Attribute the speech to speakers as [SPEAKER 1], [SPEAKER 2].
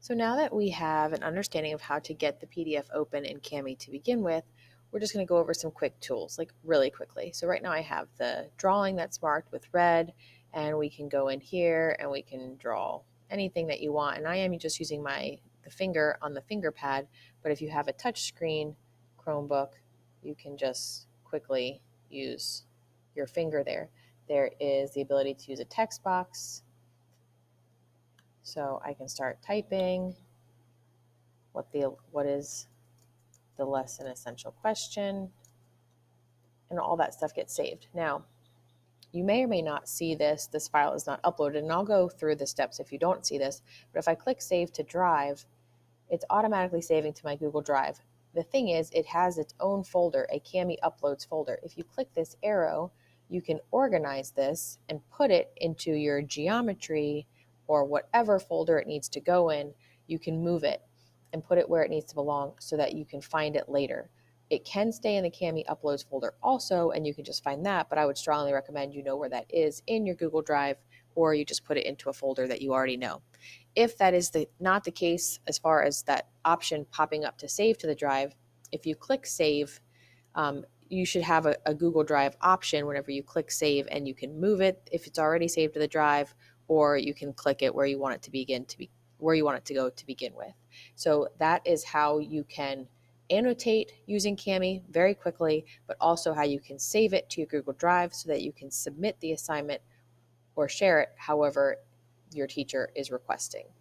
[SPEAKER 1] So now that we have an understanding of how to get the PDF open in Kami to begin with, we're just going to go over some quick tools, like really quickly. So right now I have the drawing that's marked with red, and we can go in here and we can draw anything that you want. And I am just using the finger on the finger pad, but if you have a touch screen Chromebook, you can just quickly use your finger there. There is the ability to use a text box. So I can start typing what is the lesson essential question, and all that stuff gets saved. Now, you may or may not see this file is not uploaded, and I'll go through the steps if you don't see this, but if I click save to drive, it's automatically saving to my Google Drive. The thing is, it has its own folder, a Kami Uploads folder. If you click this arrow, you can organize this and put it into your geometry or whatever folder it needs to go in. You can move it and put it where it needs to belong so that you can find it later. It can stay in the Kami Uploads folder also, and you can just find that, but I would strongly recommend you know where that is in your Google Drive, or you just put it into a folder that you already know. If that is not the case, as far as that option popping up to save to the drive, if you click save, you should have a Google Drive option whenever you click save, and you can move it if it's already saved to the drive, or you can click it where you want it to go to begin with. So that is how you can annotate using Kami very quickly, but also how you can save it to your Google Drive so that you can submit the assignment or share it however your teacher is requesting.